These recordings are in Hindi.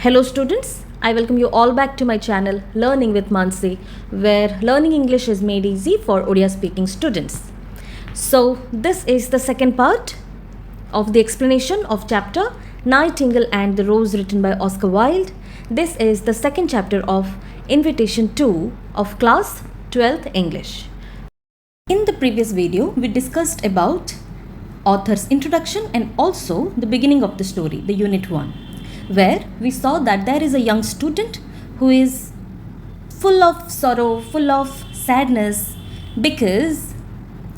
Hello students, I welcome you all back to my channel Learning with Mansi, where learning English is made easy for Odia speaking students. So this is the second part of the explanation of chapter Nightingale and the Rose, written by Oscar Wilde. This is the second chapter of Invitation 2 of class 12th English. In the previous video, we discussed about author's introduction and also the beginning of the story, the unit 1, where we saw that there is a young student who is full of sorrow, full of sadness, because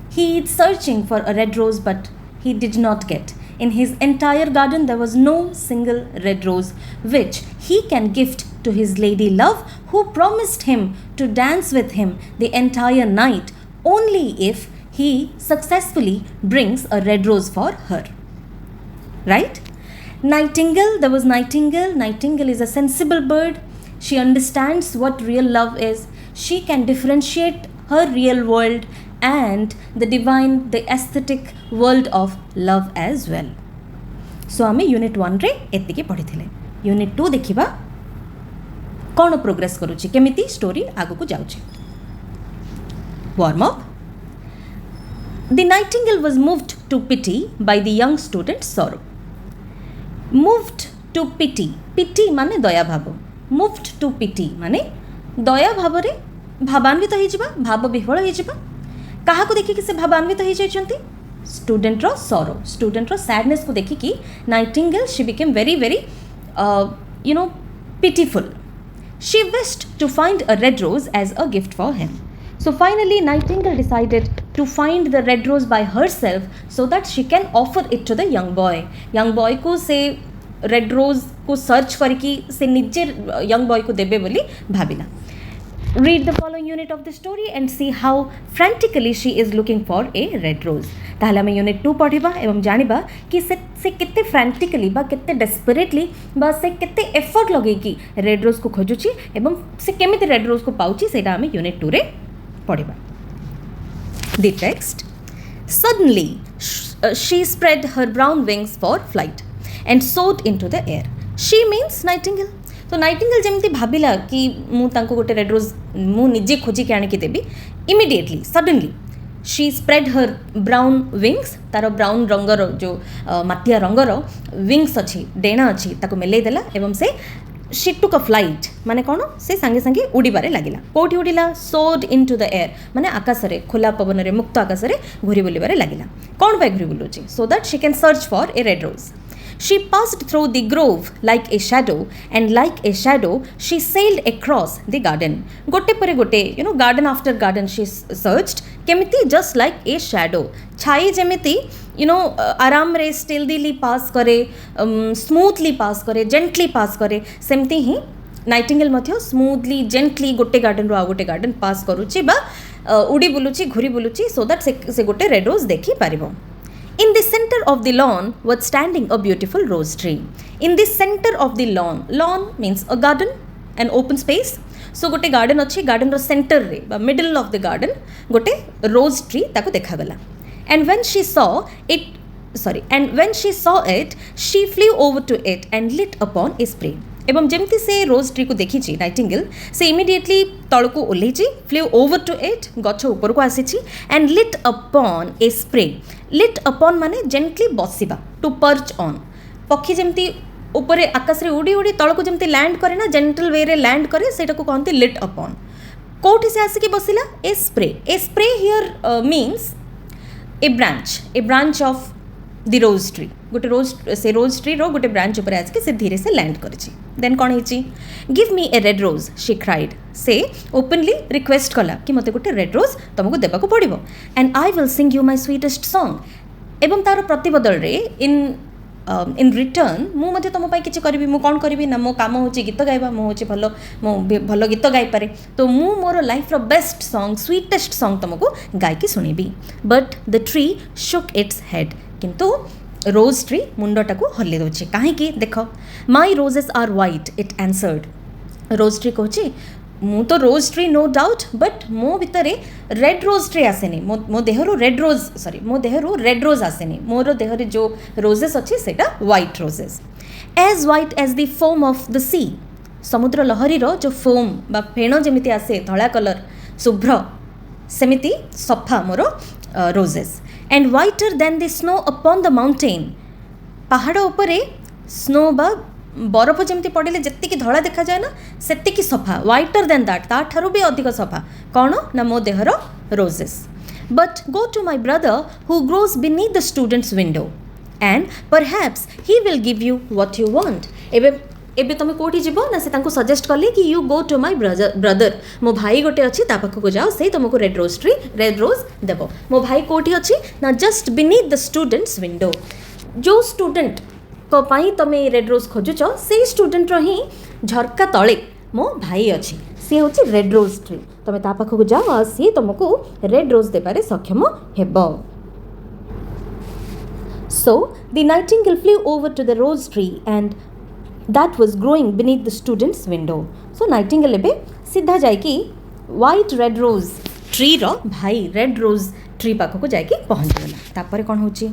he is searching for a red rose but he did not get. In his entire garden there was no single red rose which he can gift to his lady love, who promised him to dance with him the entire night only if he successfully brings a red rose for her. Right? Nightingale, there was Nightingale. Nightingale is a sensible bird. She understands what real love is. She can differentiate her real world and the divine, the aesthetic world of love as well. So आमे यूनिट 1 रे एतिके पढ़िथिले. यूनिट 2 देखिबा कोन प्रोग्रेस करूची, केमिति स्टोरी आगु को जाउची. Warm up. The nightingale was moved to pity by the young student's sorrow. Moved to pity. Pity माने दया भाव. Moved to pity माने दया भाव रे भावान्वित हो जिबा, भाव विह्वल हो जिबा. काहा को देखि कि से भावान्वित हो जायछंती? स्टूडेंट रो सॉरो, स्टूडेंट रो सैडनेस को देखि कि Nightingale she became very pitiful. She wished to find a red rose as a gift for him. So finally Nightingale decided to find the red rose by herself so that she can offer it to the young boy. Young boy को से red rose को search करके से निजे young boy को देबे बोली भाबिला. Read the following unit of the story and see how frantically she is looking for a red rose. ताहले हमें यूनिट 2 पढ़िबा एवं जानिबा कि से केते फ्रैंटिकली बा केते डेस्परेटली बा से केते एफर्ट लगेकी रेड रोज को खोजुची एवं से केमिति रेड रोज को पाउची सेटा हमें यूनिट 2 रे पढ़िबा. The text. Suddenly she spread her brown wings for flight and soared into the air. She means Nightingale. तो नाइटिंगेल जमती भाविला कि मु तांको गोटे रेड रोज मु निजे खोजी के आने की देबी. Immediately suddenly she spread her brown wings, तार ब्राउन रंगर जो माटिया रंगर विंग्स अच्छी डेणा अच्छी ताको मेले देला एवं से शी टुक अ फ्लाइट माने कौन से सांगे सांगे उड़ीबारे लागिला. कोठी उड़ीला? सोड इनटू द एयर माने आकाश रे खोला पवन रे मुक्त आकाश रे घुरी बुलिबारे लागिला. कौन पे घुरी बुलुची? So that she can search for a red rose. She passed through the grove like a shadow, and like a shadow she sailed across the garden. Gote pare gote, garden after garden she searched. Kemiti? Just like a shadow. Chai jemiti, आराम रे stealthily pass करे, smoothly pass करे, gently pass करे. सेमती ही नाइटिंगेल मध्य स्मूथली जेंटली गोटे गार्डन रो आ गोटे गार्डन पास करूची बा उड़ी बुलुची घुरी बुलुची सो दैट से गोटे रेड रोज देखी पारिबो. In the center of the lawn was standing a beautiful rose tree. In the center of the lawn, lawn means a garden, an open space. So gote garden अच्छी, garden रो center रे, middle of the garden, गोटे rose tree ताको देखा गला. And when she saw it, she flew over to it and lit upon a spray. एवं जेमती से रोज ट्री को देखी नाइटिंगेल से इमिडिएटली तल को ओह्लैची, फ्ल्यू ओवर टू इट, गछ ऊपर को आसी and lit upon a spray. Lit upon माने जेंटली बसिबा, टू पर्च ऑन. पक्षी जेमती ऊपर आकाश रे उड़ी उड़ी तल को जेमती लैंड करे ना, जेंटल वे रे लैंड करे, सेटा को कहते लिट अपॉन. कोठी से आसिकी बसिला? A spray. A spray here means a branch of the rose tree. गोटे रोज ट्री रो गोटे ब्रांच ऊपर आसिके से धीरे से लैंड करिछि. देन कौन होइछि? Give me a red rose she cried. से ओपनली रिक्वेस्ट कला कि मते गोटे रेड रोज तुमको देबा को पड़िबो and I will sing you my sweetest song. एवं तार प्रतिबदल रे इन रिटर्न मु मते तुम पाई किछि करबी. मु कोन करबी ना, मो काम होछि गीत गाइबा, मु होछि भलो गीत गाइ पारे, तो मु मोर लाइफ रो बेस्ट सॉन्ग, स्वीटेस्ट सॉन्ग तुमको गाय की सुनिबी. But the tree shook its head. किंतु रोज ट्री मुंडटा को हल्ले दौर कहीं देख. My roses are white it answered. Rose tree कहूँ मु तो rose tree no doubt but मो भितर रेड रोज ट्री आसेनी मो देहरु रेड रोज सॉरी मो देहरु रेड रोज आसेनी मोर देहरे जो रोजेस अच्छी सेटा white roses as white as the foam of the sea समुद्र लहरी रो जो फोम बा फेण जमिति आसे धला कलर शुभ्र सेमिति सफा मोर roses and whiter than the snow upon the mountain पहाड़ उपरे स्नो बा बरफ जमी पड़े जी धला देखा जाए ना से सफा व्हाइटर देन दैट ताठारू भी अधिक सफा कौन ना मो देहर roses but go to my brother who grows beneath the student's window and perhaps he will give you what you want एबे तुम कौटी जीव ना से सजेस्ट कले कि you go to my brother मो भाई गोटे अच्छी पाखक जाओ से तुमको रेड रोज देव मो भाई कौटी अच्छी ना just beneath the student's window जो स्टूडेंट को पाई तुम रेड रोज खोजुच से स्टूडेंट रो ही झरका तले मो भाई अच्छी सी हूँ रेड रोज ट्री तुम ता पाखक जाओ सी तुमको रेड रोज देबारे सक्षम हेब so the nightingale flew over to the rose tree and that was growing beneath the student's window so nightingale एबे सीधा जाइकी व्हाइट रेड रोज ट्री रो भाई रेड रोज ट्री पाखक जाइकी पहुँचीगला तापर कौन होची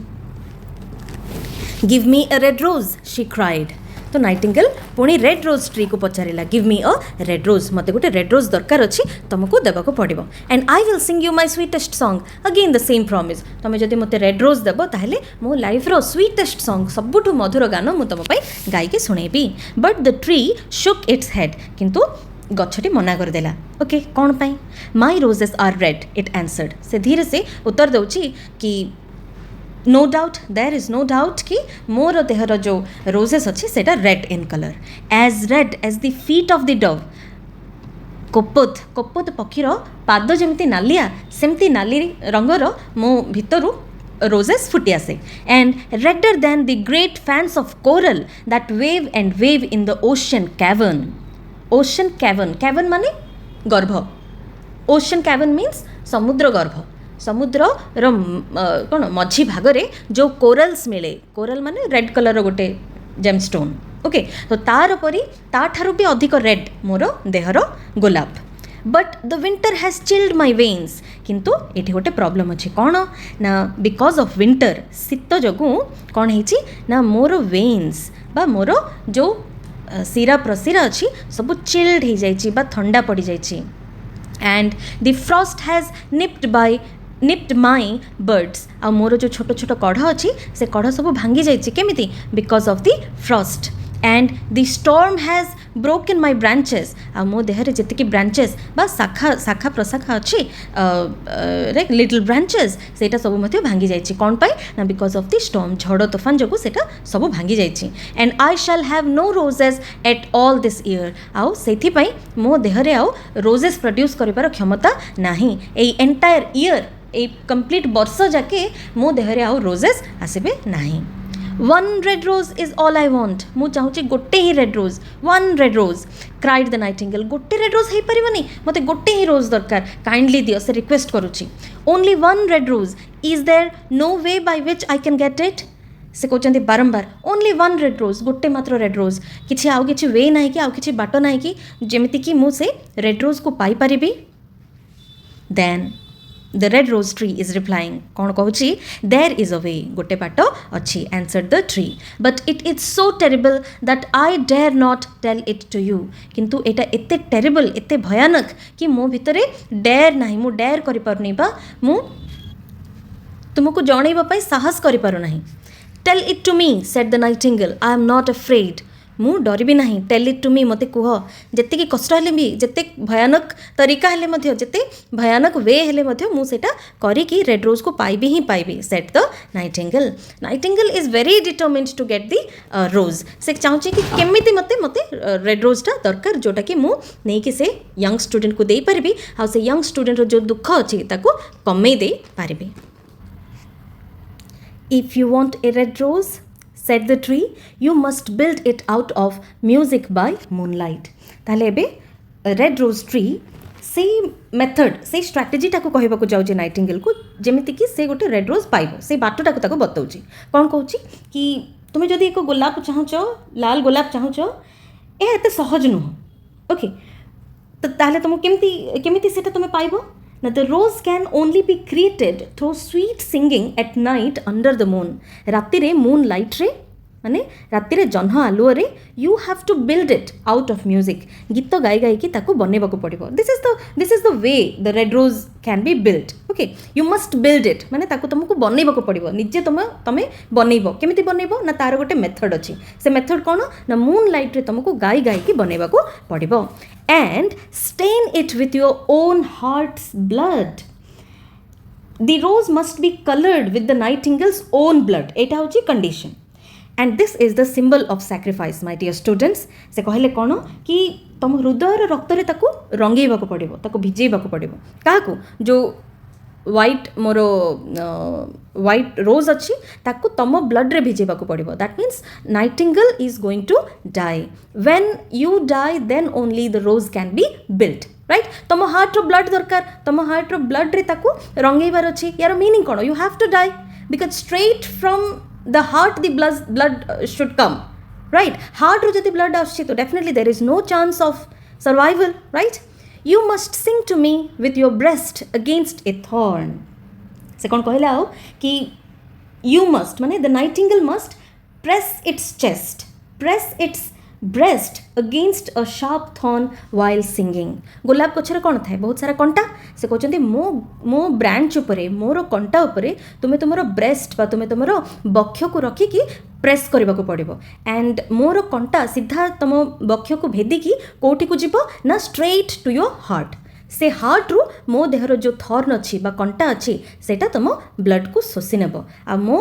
give me a red rose she cried तो नाइटिंगेल पुणी रेड रोज ट्री को पचारा गिव मी अ रेड रोज मत गोटे रेड रोज दरकार अच्छी तुमको देवाक पड़ो and I will sing you my sweetest song again the same promise तुम जब मत रेड रोज देव ताहले मो लाइफ रो स्वीटेस्ट सॉन्ग सबुठु मधुर गान मु तुम गायिकी शुणेबी but the tree shook its head किंतु गछटी मना करदेला ओके कौन पाई my roses are red it answered से धीरे से उत्तर दौची कि no doubt there is no doubt कि मोर देहर जो रोजेस अच्छी सेटा red in colour as red as the feet of the dove कोपोत पक्षीर पाद जमी नालिया सेमती नाली रंगर मो भितरु रोजेस फुटी आसे and redder than the great fans of coral that wave and wave in the ocean cavern माने गर्भ ओशन कैवर्न मीन्स समुद्र गर्भ समुद्र कौन मझी भागरे जो कोरल्स मिले कोरल माने रेड कलर गोटे जेमस्टोन ओके तो तार परी ताठारू भी अधिक रेड मोर देहर गोलाप but the winter has chilled my veins किंतु ये गोटे प्रॉब्लम अच्छे कौन ना बिकॉज ऑफ विंटर शीत जगू कौन है ना मोर वेन्स बा मोर जो सिरा प्रसिरा अच्छी सब चिल्ड हो जाए ठंडा पड़ जाए and the frost has nipped my birds आ मोर जो छोट छोट कढ़ अच्छी से कढ़ सब भांगी जाइए केमिति because of the frost and the storm has broken my branches आ मो देहरे जितकी ब्रांचेस बा शाखा प्रशाखा अच्छी लिटिल ब्रांचेस सेटा सब मध्य भांगी जाइए कौन पाई ना बिकॉज ऑफ द स्टॉर्म झड़ तोफान जो सेटा सब भांगी जाइए and I shall have no roses at all this year आउ से मो देहरे आउ रोजेस प्रोड्यूस कर क्षमता नहीं a entire year a complete वर्ष जाके मो देहरे आउ रोजेस आसबे नहीं one red rose is all I want मु चाहूँगी गोटे ही red rose one red rose cried the nightingale गोटे रेड रोज हो पारनी मत गोटे ही रोज दरकार काइंडली दियो से रिक्वेस्ट करुच्ची only one red rose is there no way by which I can get it से कहते बारंबार ओनली वन रेड रोज गोटे मात्र रेड रोज किसी आउ किसी वे ना कि आउ किसी बाट ना कि जमीती कि मु से रेड रोज को पाई परिबी then the red rose tree is replying कौन कहूँ देयर इज अ वे गोटे बाट अच्छी answered the tree but it is so terrible that I dare not tell it to you किंतु एटा एते टेरिबल एते भयानक कि मो भितरे डेयर नहीं मु डेयर करि पारुनी बा मु तुमको जणैबा पई साहस करि पारु नहीं tell it to me said the nightingale I am not afraid मु डरबी नहीं टेल इट टू मी मते कुह जेते कष्ट हेले भी जेते भयानक तरीका हेले मध्य जेते भयानक वे हेले मध्य मु सेटा करी कि रेड रोज को पाइबी ही पाइबी सेट the nightingale is very determined to get the rose से चाहूँ कि केमिति मते मते रेड रोजटा दरकार जोटा कि मु नहीं कि से यंग स्टूडेंट को दे पारिबी आ से यंग स्टूडेंट जो दुख अच्छी ताको कमे दे पारिबी if you want a red rose said the tree you must build it out of music by moonlight ताले बे रेड रोज ट्री से मेथड से स्ट्राटेजी टाको कहबा को जाउजे नाइटिंगेल को जेमिति कि से गोटे रेड रोज पाइबो से बाटोटा को ताको बतौची कोन कहूची कि तुमे जदी एको गोलाप चाहूचो लाल गोलाप चाहूचो ए एते सहज नुह ओके तो ताहले तुमको केमती केमिति सेटा तुमे पाइबो ना the rose can only be created through sweet singing at night under the moon राति रे मून लाइट रे माने राति रे जह्न आलुओ रे you have to build it out of music गीत गाई गाई कि ताको बनेबा को पड़िबो this is the way the red rose can be build okay you must build it माने ताको तुमको बनेबा को पड़िबो निजे तमे बनेबो केमिति बनेबो ना तार गोटे मेथड अछि से मेथड कोन ना मून लाइट रे तुमको गाई गाई कि बनेबा को पड़िबो and stain it with your own heart's blood the rose must be coloured with the nightingale's own blood एटा होची condition and this is the symbol of sacrifice my dear students से कहले कौन कि तुम हृदय रक्त रे ताको रंगेबा को पड़िबो ताको भिजेबा को पड़िबो काको जो व्हाइट मोर व्हाइट रोज अच्छी ताको तुम ब्लड रे भिजेबा को पड़िबो that means nightingale is going to die when you die then only the rose can be built right तुम हार्ट रो ब्लड दरकार तुम हार्ट रो ब्लड रे ताको रंगेबार अच्छी यार मीनिंग कौन you have to die because straight from the heart the blood should come right heart ru jodi blood aschi to definitely there is no chance of survival right you must sing to me with your breast against a thorn se kon कहला हो कि you must माने the nightingale must press its chest press its breast against a sharp thorn while singing गोलाप गछरे कोन थाए बहुत सारा कंटा से कहते मो ब्रांच उपरे मोर कंटा उपरे तुमे तुमर ब्रेस्ट बा तुमे तुमर बक्ष को रखी कि प्रेस करबा को पड़िबो एंड मोर कंटा सीधा तुम बक्ष को भेदी कि कोठी को जिवो ना स्ट्रेट टू योर हार्ट से हार्ट रु मो देहर जो थर्न अच्छी बा कंटा अच्छी सेटा तुम ब्लड को शोषी नेब आ मो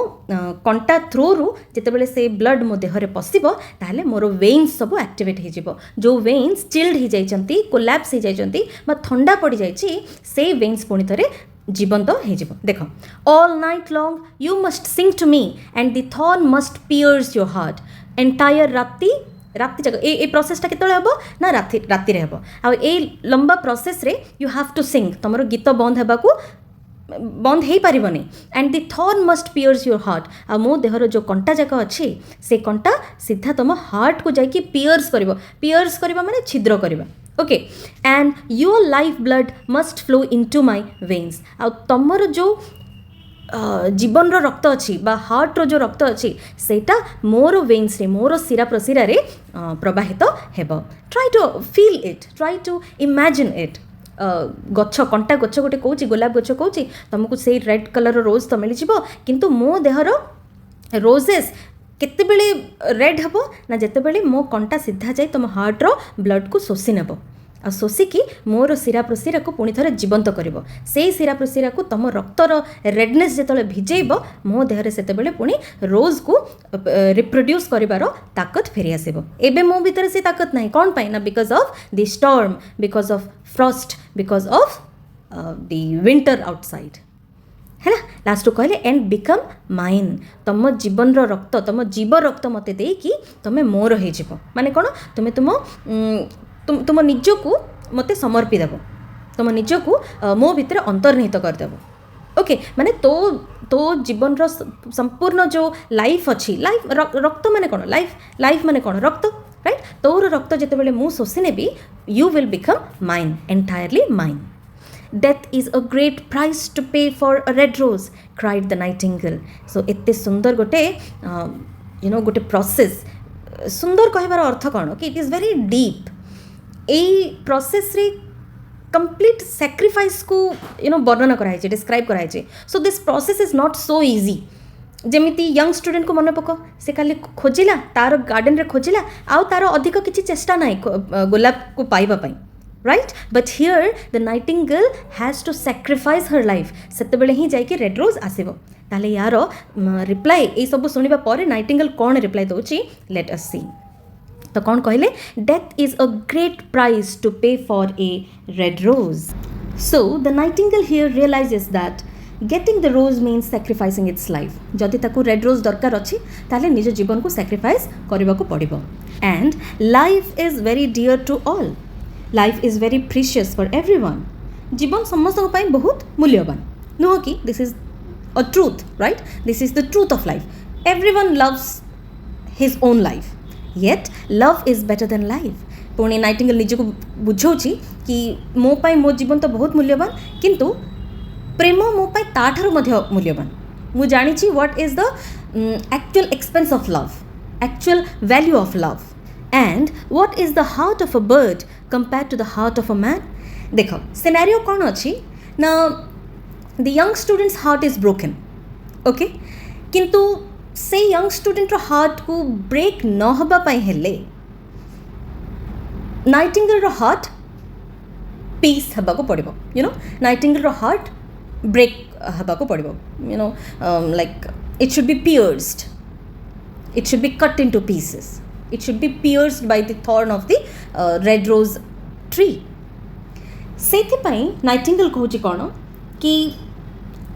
कंटा थ्रो रु जितेबले से ब्लड मो देहरे पशिबो ताहले मोर वेन्स सब एक्टिवेट हो जिवो जो वेन्स चिल्ड हो जाइछंती कोलैप्स हो जाइछंती बा ठंडा पड़ी जाइछि से वेन्स पुणी थरे जीवंत हो देख all night long you must sing to me and the thorn must pierce your heart entire राति जगह ए प्रोसेसटा केतले हबो ना राति रे हबो आ ए लंबा प्रोसेस रे यू हैव टू सिंग तमरो गीत बंद हेबा को बंद हो पारिबनी and the thorn must pierce your heart आ मो देहर जो कंटा जाक अच्छी से कंटा सीधा तुम हार्ट को जाकि पियर्स करबा माने छिद्र करबा okay and your life blood must flow into my veins आ तमरो जो जीवन रो रक्त अच्छी बा हार्ट रो जो रक्त अच्छी सेटा मोर वेन्स रे मोर सिरा प्रसिरा रे प्रवाहित हेबो try to feel it try to imagine it गछ कंटा गछ गोटे कौची गोलाप गछ कौची तुमको से रेड कलर रोज तो मिल जीवो किंतु मो देहर रोजेस केते बेले रेड हबो ना जेते बेले मो कंटा सीधा जाई तुम हार्ट रो ब्लड को शोषी नेबो आ शोषिकी मोर सिरा प्रसिरा को पुणी थरे जीवंत करिवो से सिरा प्रसिरा को तुम रक्तर रेडनेस जेतले भिजेइब मो देहरे सेते बेले पुणी रोज को रिप्रोड्यूस करिवार ताकत फेरी आसीबो एबे मो भीतर से ताकत नाही कोन पाई ना because of the storm because of Frost because of the winter outside है ना लास्ट कहले एंड बिकम माइन तुम जीवन रक्त तुम जीव रक्त मत दे कि तुम मोर हो माने कौन तुम तुम निजको मते समर्पी देव तुम निजको मो भितर अंतर्निहित करदेव ओके माने तो जीवन संपूर्ण जो लाइफ अच्छी लाइफ रक्त माने कौन लाइफ माने कौन रक्त राइट तोर रक्त जिते बेले मु शोषी नेबी you will become mine entirely mine Death is a great price to pay for a red rose, cried the nightingale. So एते सुंदर गोटे गोटे प्रोसेस सुंदर कहबार अर्थ कौन कि इट इज वेरी डीप एई प्रोसेस रे कंप्लीट सैक्रिफाइस को वर्णन कराई डिस्क्राइब कराई so this process is not so easy जमीती यंग स्टूडेंट को मन पक से खाली खोजिला तार गार्डन रे खोजिला आउ तार अधिक किसी चेष्टा ना गोलाप को पाइबा पई right but here the nightingale has to sacrifice her life सेते बेले ही जाई कि रेड रोज आसीबो ताले यार रिप्लाई ए सब सुनिबा परे नाइटिंगेल कोन रिप्लाई दोची लेट अस सी तो कौन कहले death is a great price to pay for a red rose so the nightingale here realises that getting the rose means sacrificing its life जदि ताकू रेड रोज दरकार अच्छी ताले निज जीवन को सैक्रिफाइस करबा को पड़िबो and life is very dear to all life is very precious for everyone जीवन समस्त बहुत मूल्यवान नुह कि this is a truth right this is the truth of life everyone loves his own life yet love is better than life पुणी नाइटिंगेल निजको बुझाऊँगी कि मो पाई मो जीवन तो बहुत मूल्यवान किंतु प्रेम मो पाई ताठारु मध्य मूल्यवान मु जानी what is the actual expense of love actual value of love and what is the heart of a bird compare to the heart of a man देख सिनेरियो कौन अच्छी ना the young student's heart is broken okay किंतु से यंग स्टूडेंट हार्ट को ब्रेक न हबा पाई हेले नाइटिंगेल हार्ट पीस हबा को पड़िबो you know nightingale heart break हबा को पड़िबो you know like it should be pierced it should be cut into pieces it should be pierced by the thorn of the red rose tree सेति पई नाइटिंगेल कहूची कोन कि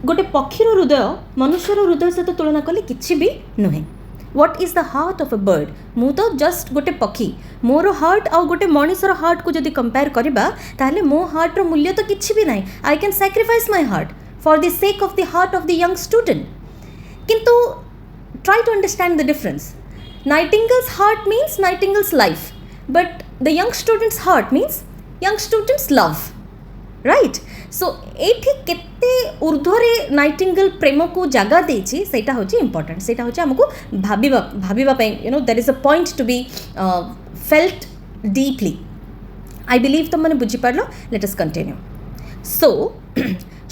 गोटे पक्षीर हृदय मनुष्यर हृदय सहित तुलना कले किछि भी नुहे what is the heart of a bird मु तो जस्ट गोटे पक्षी मोर हार्ट आ गोटे मनुष्यर हार्ट को जदि कंपेयर करबा ताले मो हार्ट रो मूल्य तो किछि भी नाही I can sacrifice my heart for the sake of the heart of the young student किंतु try to understand the difference nightingale's heart means nightingale's life but the young student's heart means young student's love right so एठी केते ऊर्ध्वरे नाइटिंगेल प्रेम को जगह देछि सेटा होछि इंपोर्टेंट सेटा होछि हमको भाबिबा पई you know there is a point to be felt deeply I believe तुम माने बुझी पारलो let us continue so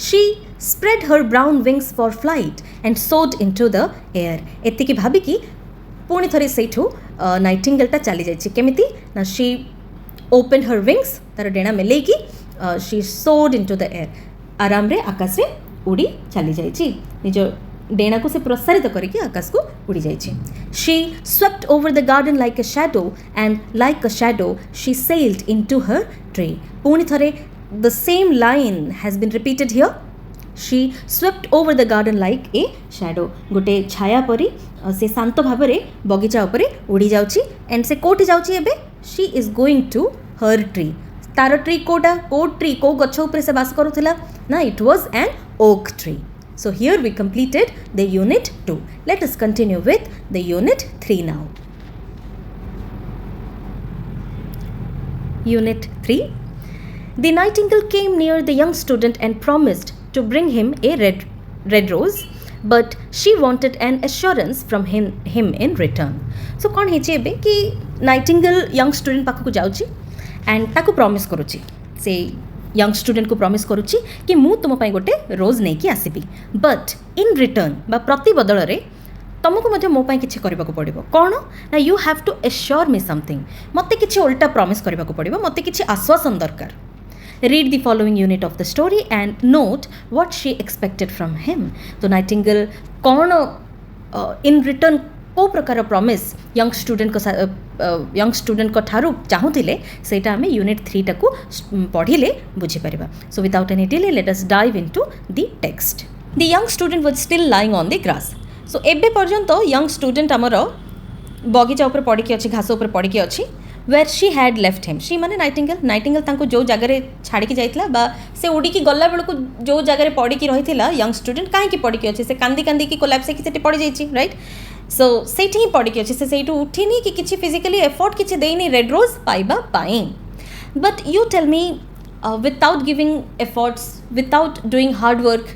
she spread her brown wings for flight and soared into the air एतिकी भाबी कि पुणी थरे सेठू नाइटिंगेलटा चली जाइछि केमिति ना she opened her wings तार डेणा मेले कि she soared into the air आराम रे आकाश रे उड़ी चली जाइछि निज डेणा को से प्रसारित करके आकाश को उड़ी जाइछि she swept over the garden like a shadow and like a shadow she sailed into her tree पुणी थरे the same line has been repeated here she swept over the garden like a shadow गोटे छाया परी से शांत भाव में बगीचा उपरे उड़ी जाउची एंड से कोठी जाउची एबे she is going to her tree तार ट्री कोटा को ट्री को गछ उपरे से बास करूथिला ना it was an oak tree so here we completed the unit 2 let us continue with the unit 3 now unit 3 The nightingale came near the young student and promised to bring him a red rose, but she wanted an assurance from him in return. So कौन है चेबे कि nightingale young student पाख को जाउची and ताको promise करूची से young student को promise करूची कि मु तुम पाई गोटे rose नहीं कि आसीबी but in return बा प्रति बदल रे तुमको मध्य मो पाई किछि करबा को पड़िबो कोन ना you have to assure me something मते किछि उल्टा प्रॉमिस करबा को पड़िबो मते किछि आश्वासन दरकार Read the following unit of the story and note what she expected from him. तो नाइटिंगेल कौन इन रिटर्न को प्रकार प्रॉमिस यंग स्टूडेंट को ठारू चाहूले सेटा आम यूनिट 3 टाकू पढ़िले बुझी परिबा so without any delay let us dive into the text the young student was still lying on the grass so एबे पर्यंत यंग स्टूडेंट आमर बगीचा ऊपर पड़िकी अच्छी घास ऊपर पड़िकी अच्छी where she had left him she माने नाइटिंगेल तांको जो जगह छाड़ी जाइथिला बा से उड़ीकी गला बेलू जो जगह पड़िकी रहिथिला यंग स्टूडेंट कहीं पड़िकी अच्छे से कांदी कांदी की कोलैप्स होकर से पड़ जाइए राइट सो सेठी ही पड़िकी अच्छे से उठिनी कि किसी फिजिकली एफर्ट किसी देनी रेड रोज पाइबा पाई but you tell me without giving efforts without doing hard work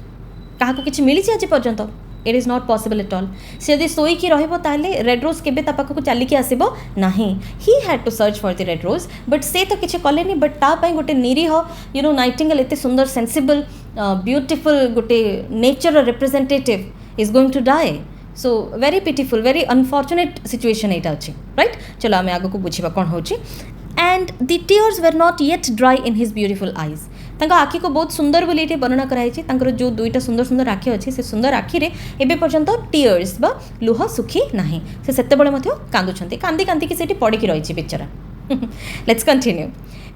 क्या किसी मिली आज पर्यंत it is not possible at all से यदि सोईकी रही रेड रोज केबे ता पाखक चलिकी आसीबो नाही he had to search for the red rose but से तो किसी कलेनी बट ता पई गोटे निरीह यू नो नाइटिंगेल एते सुंदर सेंसिबल ब्यूटीफुल गोटे nature representative is going to die so very pitiful very unfortunate situation एटा अछि राइट चलो आम आगे को बुझा कौन होची and the tears were not yet dry in his beautiful eyes तांका आखि को बहुत सुंदर बोली ये वर्णना कराई जो दुईटा सुंदर सुंदर आखि अच्छी से सुंदर आखिरे एबे पर्यंत टीयर्स बा लुह सुखी नाही से सेतेबेले मध्य कांदुछंती कांदी कांदी कि सेठी पड़िकी रही बेचारा let's continue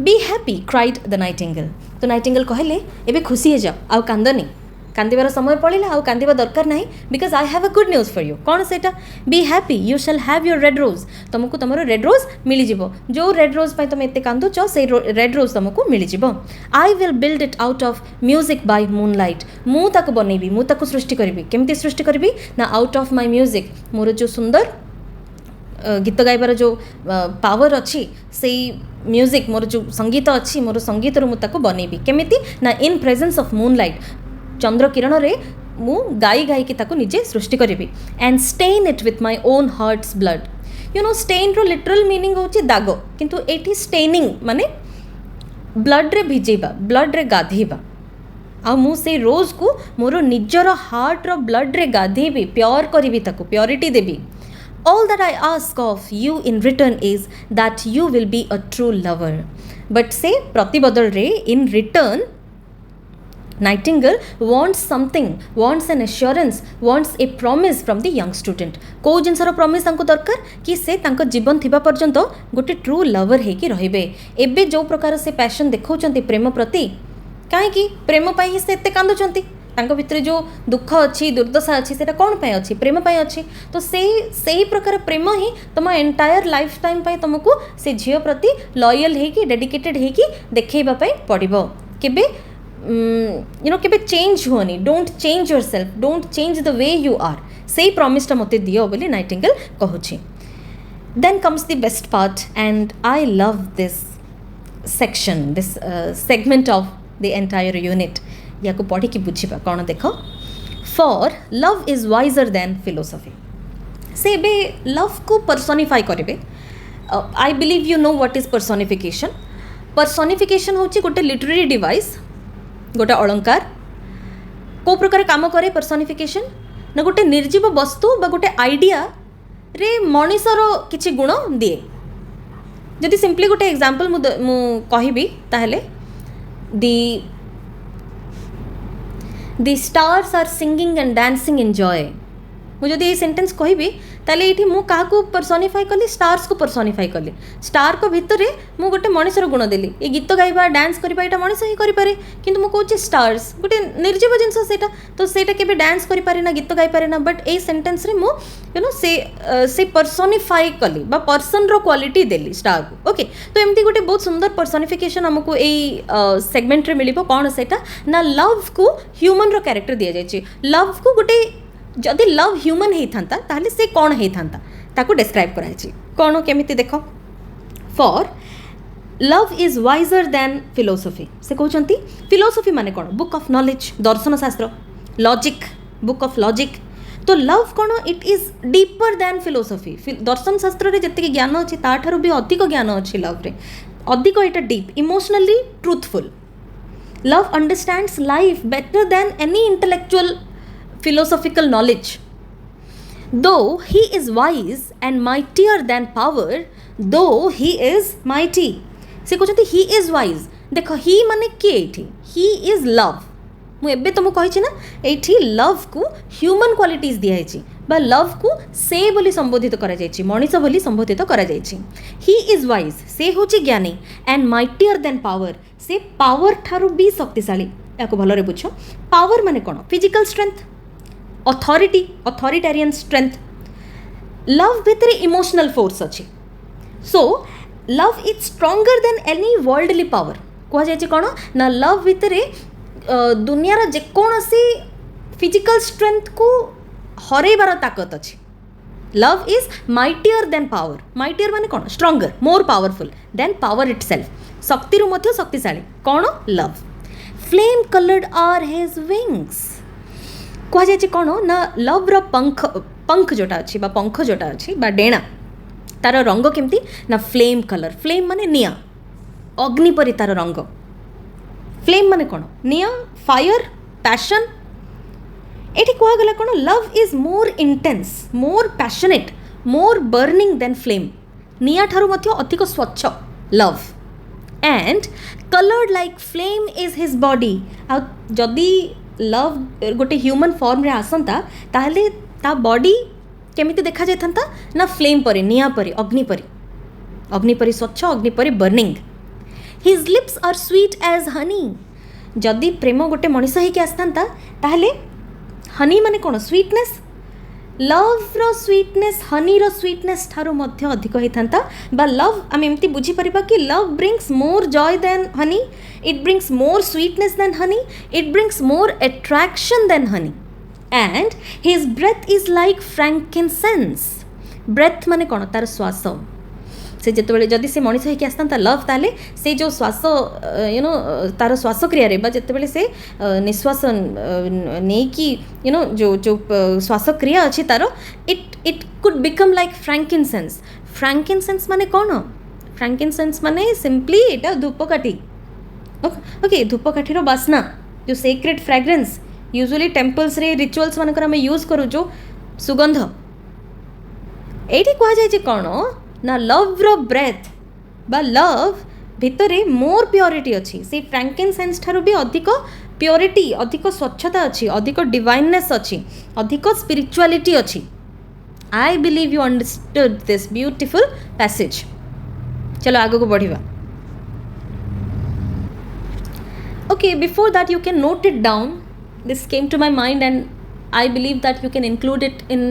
be happy cried the Nightingale तो नाइटिंगेल कहले एबे खुशी हे जाओ आउ कांदनी कांदिबार समय पड़िला आउ कांदिबा दरकार नाही because I have a good news for you कौन सेटा be happy you shall have your red rose तुमको तुम रेड रोज मिल जिवो जो रेड रोज तुम एत कांदुच से रेड रोज तुमको मिल जिवो I will build it out of music by moonlight मु ताको बनैबी मु ताको सृष्टि करबी केमती सृष्टि करबी ना आउट ऑफ माय म्यूजिक मोर जो सुंदर गीत गाइबार जो पावर अच्छी से म्यूजिक मोर जो संगीत अच्छी मोर संगीत मुझे बनैबी केमिति ना इन प्रेजेंस ऑफ मूनलाइट चंद्र किरण रे मु गाई गाई की निजे सृष्टि करी and stain it with my own heart's blood you know stain रो लिटरल मीनिंग होची दाग किंतु एठी स्टेनिंग माने ब्लड रे भिजेबा ब्लड रे गाधेबा आ मु से रोज को मोर निजर हार्ट रो ब्लड रे गाधेबी प्योर करी purity Devi all that I ask of you in return is that you will be a true lover but say pratibadal re in return Nightingale wants something wants an assurance wants a promise from the young student को जिनसर प्रॉमिस तांको दरकार कि से तांको जीवन थिबा पर्यंत गोटे ट्रू लवर हे कि रहिबे एबे जो प्रकार से पैशन देखौचंती प्रेम प्रति काहे कि प्रेम पाई ही से एते कांदुचंती तांको भितर जो दुख अच्छी दुर्दशा अच्छी सेटा कौन पाई अच्छी प्रेम पाई अच्छी तो से प्रकार प्रेम ही तुम एंटायर लाइफ टाइम पाई तुमको से झील प्रति लॉयल है कि डेडिकेटेड है कि देखैबा पाई पड़िबो केबे यू नो केबे चेंज होनी don't change yourself don't change the way you are से प्रॉमिसटा मते दियो बोली नाइटिंगेल कहूची then comes the best part and I love this section this segment of the entire unit या को पढ़ी कि बुझीबा कौन देख for love is wiser than philosophy से बे लव को पर्सोनिफाई करेंगे I believe you know what is personification होची गोटे लिटरेरी डिवाइस गोटे अलंकार को प्रकार काम करे पर्सोनिफिकेशन ना गोटे निर्जीव वस्तु बा गोटे आइडिया रे मनीषर किछि गुण दिए जदि सिंपली गोटे एग्जांपल मु कहबी ताहले The stars are singing and dancing in joy. मुझे ये सेंटेंस कहबी ताले ये मु क्या पर्सोनिफाई कली स्टार्स को पर्सोनिफाई कली स्टार को भितर मु गोटे मनीषर गुण देली ये गीत गाइबा डांस करबा एटा मनीष ही करि पारे किंतु मु कहूँ स्टार्स गोटे निर्जीव जिनस सेटा तो सेटा केबे डांस करि पारे ना गीत गाइ पारे ना बट ए सेंटेंस रे मु यू नो से पर्सोनिफाई कली बा पर्सन रो क्वालिटी देली स्टार को ओके तो एमती गोटे बहुत सुंदर पर्सोनिफिकेशन हमको ए सेगमेंट रे मिलिबो कोन सेटा ना लव को ह्यूमन रो कैरेक्टर दिया जाय लव को गोटे जदि लव ह्यूमन होता ताहले से कौन होता ताको डिस्क्राइब कराई कौन केमिति देख for love is wiser than philosophy से कहते फिलोसफी माने कौन बुक ऑफ नॉलेज दर्शन शास्त्र लॉजिक बुक ऑफ लॉजिक तो लव कौन it is deeper than philosophy दर्शन शास्त्र रे जति ज्ञान अच्छी ताठार भी अधिक ज्ञान अच्छी लव रे अधिक इटा deep emotionally truthful love understands life better than any intellectual philosophical knowledge though he is wise and mightier than power though he is mighty से कहते he is wise देख he माने किए एठी he is love मु एबे तुम कहि ना एठी love को human qualities दिया है बा love को से बोली संबोधित करा जायछि मनीष बोली संबोधित करा जायछि he is wise से होछि ज्ञानी and mightier than power से power ठारू भी शक्तिशाली याको भलो रे बुझो power माने कोन physical strength authoritarian strength love भितर इमोशनल फोर्स अच्छी so love is stronger than any worldly power कह जाए कौन ना लव भितर दुनियार जेकोसी फिजिकल स्ट्रेंथ को हरैबार ताकत अच्छी love is mightier than power mightier माने कौन stronger more powerful than power itself शक्ति मध्य शक्तिशाली कौन love flame coloured are his wings कह जाए कौन ना लव रो पंख जोटा अच्छी बा पंख जोटा अच्छी बा डेणा तार रंग केमती ना फ्लेम कलर फ्लेम माने निया अग्नि परी तार रंग फ्लेम माने कौन निया फायर पैशन एठी कहगला कौन love is more intense more passionate more burning than flame निया ठारू मध्य अधिक स्वच्छ love and coloured like flame is his body आ जदि लव गोटे ह्यूमन फॉर्म रे आसंता ताहले ता बॉडी केमिति देखा जाय थांता ना फ्लेम परी निया परी अग्नि परी स्वच्छ अग्नि परी burning his lips are sweet as honey जदि प्रेम गोटे मनीष ही आसता ताहले हनी माने कौन स्वीटनेस लव रो स्वीटनेस हनी रो स्वीटनेस ठारू मध्य अधिक होता बा लव आम एमती बुझीपर कि love brings more joy than honey it brings more sweetness than honey it brings more attraction than honey and his breath is like frankincense breath माने कौन तार श्वास से जिते जदि से मनीष होकर आसता लव ताले से जो श्वास तार श्वासक्रिया जिते से निश्वास नहीं कि जो जो श्वासक्रिया अच्छी तार it could become like frankincense. Frankincense माने कौन? फ्रैंकिनसेंस माने सिंपली एटा धूपकाठी। ओके धूपकाठीर बास्ना जो सेक्रेट फ्रेग्रेंस यूजुअली टेम्पल्स रे रिचुअल्स मानकर आम यूज करूँ सुगंध ये कह जाए कौन ना लव्र ब्रेथ बा लव भितरे मोर प्योरिटी अच्छी से फ्रैंकिनसेंस ठारू भी अधिक प्योरिटी अधिक स्वच्छता अच्छी अधिक डिवाइननेस अच्छी अधिक स्पिरिचुअलिटी अच्छी। आई believe you understood this beautiful passage. चलो आगे को बढ़िबा। Okay, before that you can note it down. This came to my mind and I believe that you can include it in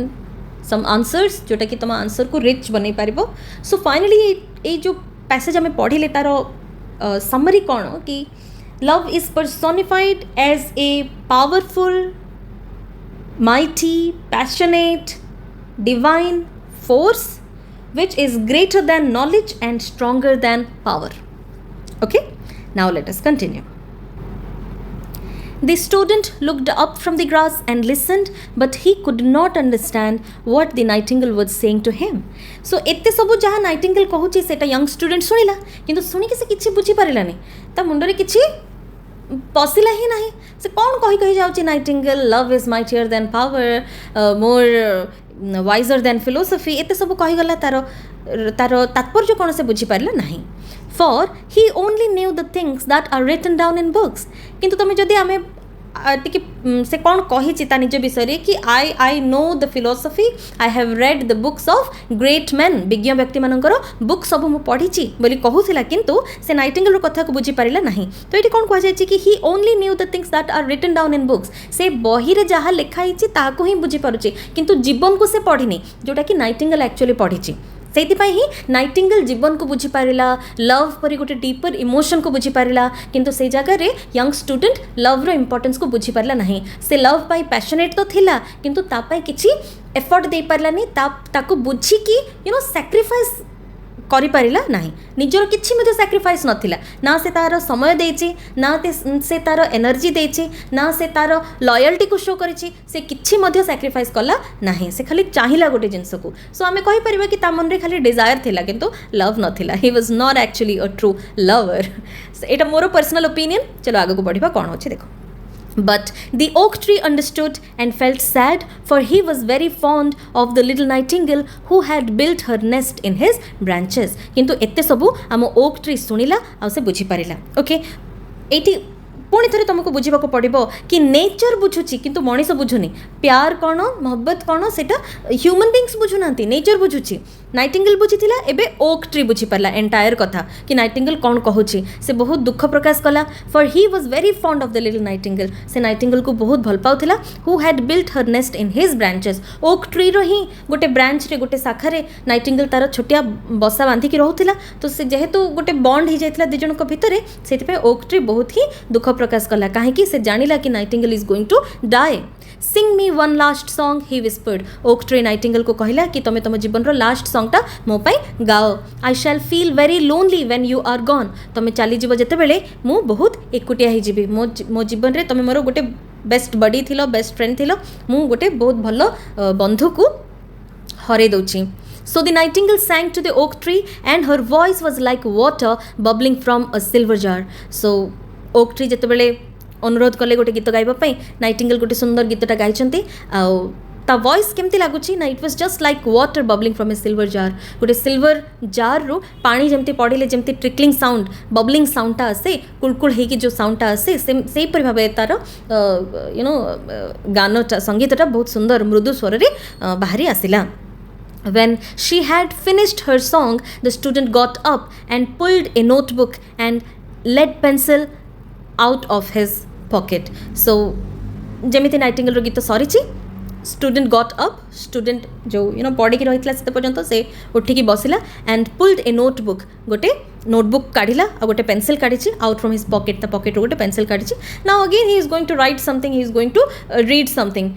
some answers जोटा कि तुम आंसर को रिच बन पारिबो। सो फाइनली ये जो पैसेज आम पढ़िले तार समरी कौन कि love is personified as a powerful mighty passionate divine force which is greater than knowledge and stronger than power. Okay, now let us continue. The student looked up from the grass and listened, but he could not understand what the nightingale was saying to him. So एते सबु जहाँ नाइटिंगेल कहूची सेटा यंग स्टूडेंट सुनिला किंतु सुनिक से किछि बुझी पारिलानी ता मुंडरे किछि पसिला ही नाही से कौन कही जाउची nightingale love is mightier than power more wiser than philosophy एते सब कहीगला तार तार तात्पर्य कौन से बुझी पारिला नाही। For he only knew the things that are written down in books किंतु तुम जदि आमे टिके से कौन कही ता निज विषय कि I know the philosophy I have read the books of great main विज्ञ व्यक्ति मानकर बुक सब मु पढ़ी बोली कहूला किंतु से नाइटिंगेल कथा को बुझी पारिला नहीं। तो ये कौन कह जाए कि he only knew the things that are written down in books से बही रे जहाँ लिखाई ताको ही बुझी पारुची किंतु जीवन को से पढ़िनी जोटा कि नाइटिंगेल एक्चुअली पढ़ी से ही नाइटिंगेल जीवन को बुझी पारिला लव परी गोटे डीपर इमोशन को बुझी पारिला किंतु से जगह रे यंग स्टूडेंट लव रो इंपोर्टेंस को बुझी पारिला नहीं। से लव पाई पैशनेट तो थिला किंतु तापाई किछि एफर्ट दे पारिलानी ताको बुझी कि सैक्रिफाइस करि पारिला नहीं निजर किछि मध्ये सैक्रिफाइस नथिला ना से तार समय देछि ना से तार एनर्जी देछि ना से तार लॉयल्टी को शो करिछि से किछि मध्ये सैक्रिफाइस कला नहीं से खाली चाहिला गोटे जिंस को। सो आमे कहि परिबा कि ता मन रे खाली डिजायर थिला किंतु लव नथिला he was not actually a true lover. एटा मोर पर्सनल ओपिनियन। चलो आगे को बढ़िबा कोन होछि देखो। But the oak tree understood and felt sad, for he was very fond of the little nightingale who had built her nest in his branches. किंतु एत्ते सबु आम oak tree सुनिला आ से बुझी पारिला। ओके एटी पुणी थे तुमको बुझा पड़ो कि नेचर बुझुची किंतु मनीष बुझुनी प्यार कौन मोहब्बत कौन से ह्यूमन बींग्स बुझुना नेचर बुझुची। नाइटिंगेल बुझी एबे ओक ट्री बुझी पारा एंटायर कथा कि नाइटिंगेल कौन कहूची से बहुत दुख प्रकाश कला। For he was very fond of the little nightingale से नाइटिंगेल को बहुत भल पाउथिला who had built her nest in his branches. Oak tree रो ही गोटे ब्रांच रे गोटे शाखा रे नाइटिंगेल तार छोटिया बसा बांधिकी रहूथिला तो से जेहेतु गोटे बॉन्ड हो जाइथिला दि जणक भितरे सेति ओक ट्री बहुत ही दुख प्रकाश कला कहीं से जानिला कि nightingale is going to die. Sing me one last song he whispered. Oak tree nightingale को कहला कि तुम तुम जीवन रो लास्ट सॉन्गटा मो पाई गाओ। I shall feel very lonely when you are gone. तुम चली जीव जेते बेले मु बहुत एकुटिया ही जीवी मो जीवन रे तुम मोर गोटे बेस्ट बडी थिलो बेस्ट फ्रेंड थिलो मु गोटे बहुत भलो बंधु को हरे दउची। So the nightingale sang to the oak tree and her voice was like water bubbling from a silver jar. So oak tree जेते बेले अनुरोध कले गोटे गीत गाइबा नाइटिंगेल गोटे सुंदर गीतटा गाइछंती ता वॉइस केमती लगुची ना it was just like water bubbling from A silver jar. गोटे सिल्वर जार रू पानी जमती पड़े जमती ट्रिकलिंग साउंड बबलिंग साउंडटा आसे कुलकुल होगी जो साउंडटा आसे से भाव तार गानटा संगीतटा बहुत सुंदर मृदु स्वर रे बाहरी आसिला। When she had finished her song, the student got up and pulled a notebook and lead pencil out of his pocket. So, जेमिति नाइटिंगेल रो गीत सरीची स्टूडेंट गॉट अप स्टूडेंट जो पढ़ी की रही से पर्यंत से उठिकी बसिला एंड पुल्ड ए नोटबुक गोटे नोटबुक काढ़िला आ गोटे पेंसिल काढ़ी आउट फ्रॉम हिज पॉकेट ता पॉकेट गोटे पेंसिल काढ़ी। Now again he is going to write something he is going to read something.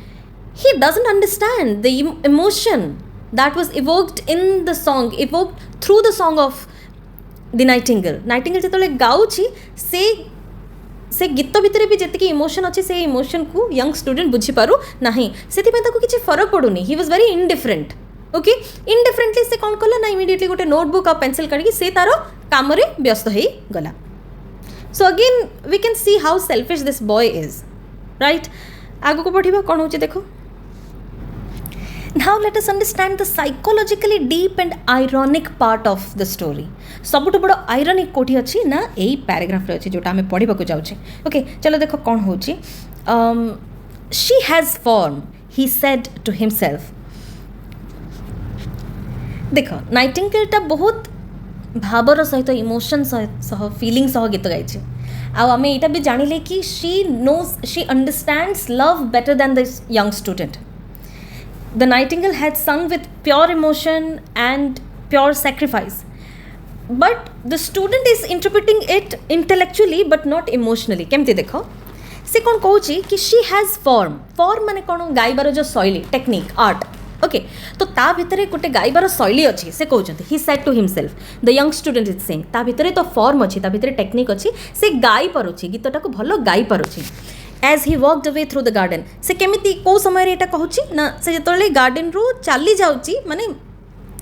He doesn't understand the emotion that was evoked in the song, evoked through the song of the Nightingale. Nightingale ଯେତେବେଳେ ଗାଉଛି से गीत भितर भी जी इमोशन अच्छे से इमोशन को यंग स्टूडेंट बुझीपारू ना से किसी फरक पड़ूनी. He was very indifferent. Okay, indifferently से कौन कला ना इमिडिएटली गोटे नोटबुक आ पेनसिल काढ़ी से तार काम व्यस्त हो गला. So again we can see how selfish this boy is. Right, आग को पढ़ा कौन हो देखो. Now let us understand the psychologically deep and ironic part of the story. सबुठ बड़ आयरनिक कोठी अच्छी ना यही पैराग्राफ अच्छी जोटा आम पढ़ा जाऊे. ओके, चलो देखो कौन हो. She has form, he said to himself. देख नाइटिंगेलटा बहुत भावर सहित इमोशन सह फीलिंग सह गीत गाई. आम यहाँ भी जानिले कि she knows, she understands love better than this young student. The Nightingale had sung with pure emotion and pure sacrifice, but the student is interpreting it intellectually but not emotionally. केमती देखो से कौन कहूँ कि she has form. form माने कौन, गाइबार जो शैली, टेक्निक, आर्ट. ओके, तो ता भितर गोटे गाइबार शैली अच्छी से कहते. He said to himself, the young student is saying ता भितर तो फॉर्म अच्छी, ता भितर टेक्निक अच्छी, से गाई पारुछि, गीतटा को भल गाई पारुछि. As he walked away through the garden. से केमिति को समय यहाँ कहूँ ना, से जो गार्डन रू चली जाऊँगी माने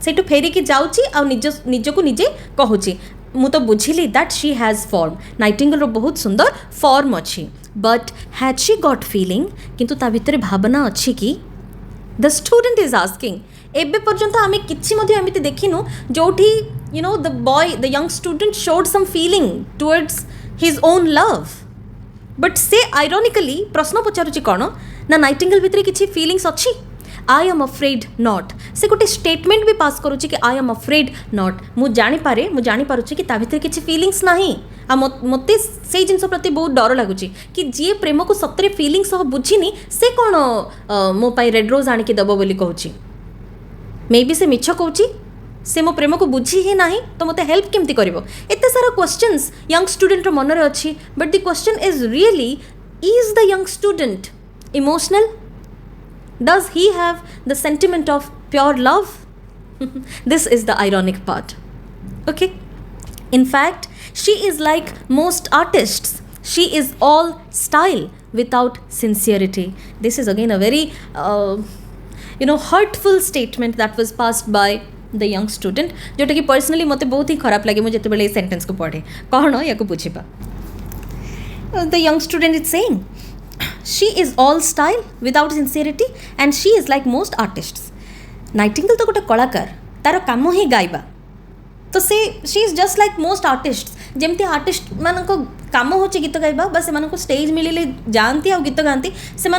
से फेरिकी जाऊँगी आ निजको निजे कहूँ मु तो बुझिली that she has form. Nightingale रो बहुत सुंदर फॉर्म अच्छी, but had she got feeling, किंतु ता भितर भावना अच्छी कि. The student is asking. एबे पर्यंत आम कि देखिनु जोठी you know the boy, the young student showed some feeling towards his own love. But से आयरोनिकली प्रश्न पचारुची कौन ना, नाइटिंगेल भितर किसी फीलिंग्स अच्छी. I am afraid not. से गोटे स्टेटमेंट भी पास करुच्ची कि आई एम अफ्रेड नॉट. मुझे जानीपारे कि ता भितर किसी फीलिंग्स नहीं. आ मत से जिन प्रति बहुत डर लगुच कि जी प्रेम को सतरे फीलिंग्स बुझीनी से कौन मो पाई रेड रोज आणिकी दब बोली कहूँ. मे बी से मिछ कहूँ, से मो प्रेम को बुझी ही ना, तो मत हेल्प केमती कर. एत सारा क्वेश्चंस यंग स्टूडेंट मन में अच्छी. But the question is really, is the young student emotional? Does he have the sentiment of pure love? This is the ironic part. Okay, in fact she is like most artists. She is all style without sincerity. This is again a very hurtful statement that was passed by the young student, जोटा कि पर्सनली मत बहुत ही खराब लगे मुझे जिते सेंटेंस को पढ़े. कौन या बुझा. The young student is saying she is all style without sincerity and she is like most artists. Nightingale तो गोटे कलाकार, तार काम ही गाइबा. तो she is just like most artists. जमती आर्टिस्ट मान काम हो गीत गाइबा, बस से स्टेज मिले जाती आ गीत गाती, से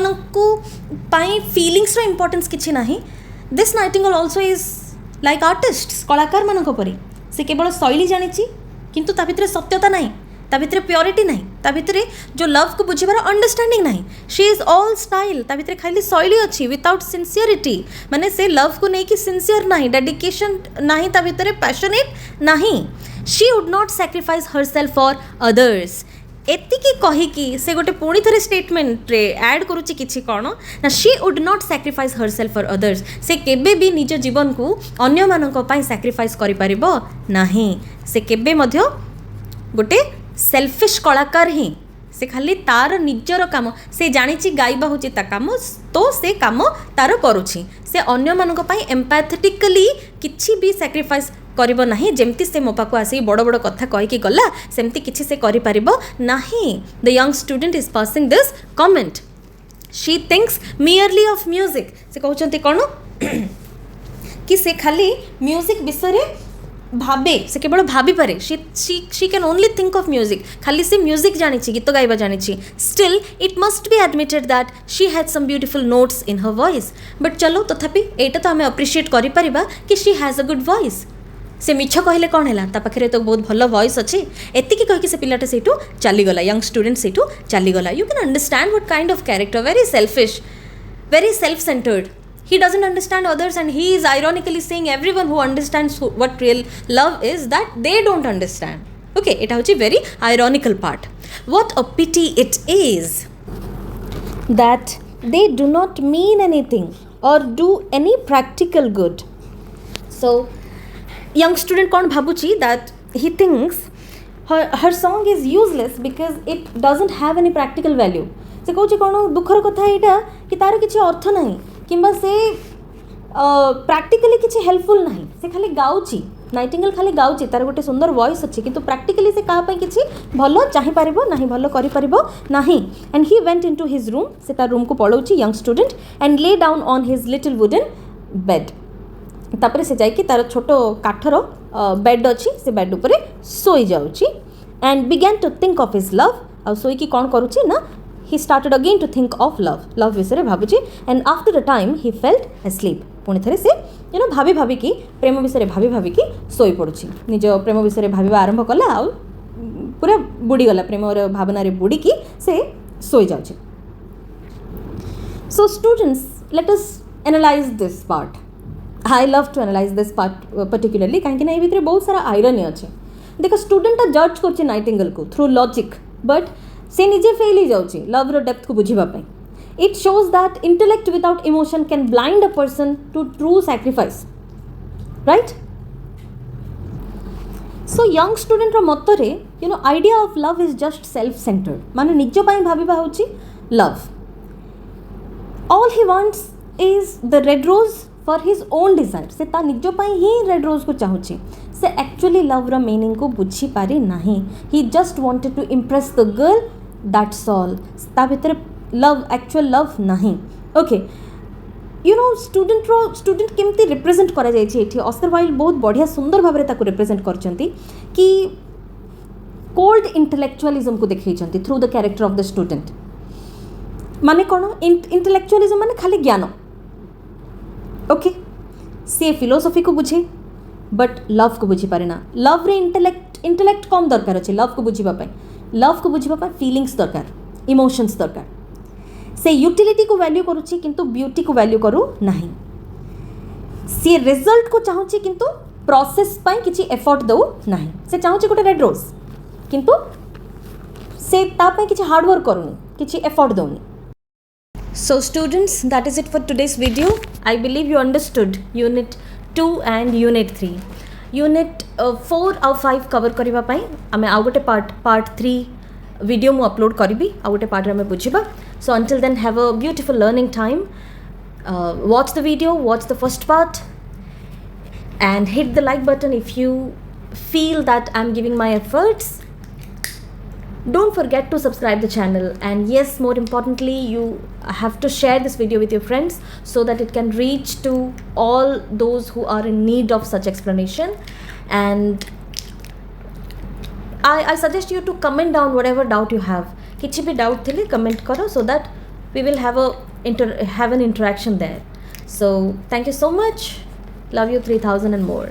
फीलिंग्स इंपोर्टेंस किसी ना. This Nightingale also is like artists, कलाकार मानक परी. से केवल शैली जानी, किंतु ता भितर सत्यता नहीं, ता भितर प्योरिटी नहीं, ता भितर जो लव को बुझीबार अंडरस्टैंडिंग नहीं. शी इज ऑल स्टाइल, ता भितर खाली शैली अच्छी विदाउट सिंसियरिटी. माने से लव को लेकिन सिंसियर नहीं, डेडिकेशन नहीं, ता भितर पैशनेट नहीं. She would not sacrifice herself for others. एतिकी कहीकि से गोटे पुणी थे स्टेटमेंट रे ऐड करुच्ची किछि कौन ना, she would not sacrifice herself for others. से केबे भी निज जीवन को अन्य मानक पई सैक्रिफाइस करि परिबो नाही. से केबे मध्य गोटे सेल्फिश कलाकार ही. से खाली तार निजर काम, से जानिछि गाइबा होछि ता काम, तो से काम तार करुछि. से अन्य मानक पई एम्पैथेटिकली किछि भी सैक्रिफाइस करिबो नाही. जेमती से मो पाखु आसी बड़ बड़ कथा कहिकी गला, सेमती किछि से करि परिबो नाही. The young student is passing this comment. She thinks merely of music. से कहउचंती कोन कि से खाली म्यूजिक विषय भावे, से केवल भाभी पारे. She can only think of music. खाली से म्यूजिक जानी, गीत गाइबा जानी. Still it must be admitted that she has some beautiful notes in her voice. But चलो तथापि एटा तो आम अप्रिशिएट करि परिबा कि she has a good voice. से मिछ कहले कौन है, ता पाखे तो बहुत भल वॉइस अच्छी. एतिकी कहीकि से पिलाटा से चलीगला, यंग स्टूडेंट से चलीगला. You can understand what kind of character, very selfish, very self-centered. He doesn't understand others, and he is ironically saying everyone who understands what real love is, that they don't understand. Okay, it is a very ironical part. What a pity it is that they do not mean anything or do any practical good So young student kon bhabuchi that he thinks her song is useless because it doesn't have any practical value. Se कहूँ कौन दुखर कथा यहाँ कि तार किसी अर्थ ना कि से practically किसी helpful ना से खाली गाउची नाइटिंगेल खाली गाउची तार गोटे सुंदर वॉइस अच्छी किंतु practically से कहा पाई किसी भलो चाहि पारिबो नाही भलो करि पारिबो नाही. And he went into his room से तार रूम को पळौची young student and lay down on his little wooden bed. तापर से जाइए तार छोट काठर बेड अच्छी से बेड उपर सोई जाऊँगी and began to think of his love आ सोईकी कौन करुच्ची ना he started again to think of love विषय भावुची and after a time he felt asleep पुणी थे से भाभी भाविकी प्रेम विषय भाभी भाविकी सोई पड़ुची निज प्रेम विषय भाविबा आरंभ कला आ पूरा बुड़ीगला प्रेम भावना बुड़ीकी से सोई जाऊँगी. So students let us analyse this part. I love to analyze this part particularly कहीं ये भितर बहुत सारा आयरनी अच्छे. देख स्टूडेंट जज कर नाइटिंगेल को थ्रू लॉजिक बट से निजे फेल ही जाऊँगी लव रो डेप्थ को बुझापी. It shows that intellect without emotion can blind a person to true sacrifice right. So young student रो मतरे idea of love is just self centred माने निज पाई भाबिबा होची love. All he wants is the red rose for his own desire से ता निज पाई ही रेड रोज को चाहूँगी से एक्चुअली लव रो मीनिंग को बुझी पारि नाही. He just wanted to impress the girl that's all. ता भितर लव एक्चुअल लव नाही. ओके स्टूडेंट केमती रिप्रेजेंट करा जायछि एठी ऑस्कर वाइल्ड बहुत बढ़िया सुंदर भाव में रिप्रेजेंट करछंती कि कोल्ड इंटेलेक्चुअलिज्म को देखैछंती through the character of the student. माने कोन इंटेलेक्चुअलिज्म माने खाली ज्ञान ओके सी फिलोसफी को बुझे बट लव को बुझी पारे ना. लव रे इंटेलेक्ट कम दरकार अच्छे लव को बुझापी फीलिंग्स दरकार इमोशंस दरकार. से यूटिलिटी को वैल्यू करुच्ची किंतु ब्यूटी को वैल्यू करू नहीं. सी रिजल्ट को चाहूँगी किंतु प्रोसेस पाई किसी एफर्ट दऊ नहीं. से चाहूँगी गोटे रेड रोज किंतु से तापाई किसी हार्डवर्क करूनी किसी एफर्ट दऊनी. So students, that is it for today's video. I believe you understood Unit 2 and Unit 3. Unit 4 और 5 cover करिबा पाई आमे आउ गोटे part 3 video मु upload करिबी आउ गोटे part रे आमे बुझिबा. So until then have a beautiful learning time. Watch the video, watch the first part and hit the like button if you feel that I'm giving my efforts. Don't forget to subscribe the channel and yes, more importantly, you have to share this video with your friends so that it can reach to all those who are in need of such explanation. And I suggest you to comment down whatever doubt you have. Kichi bhi doubt thile comment karo so that we will have an interaction there. So thank you so much. Love you 3000 and more.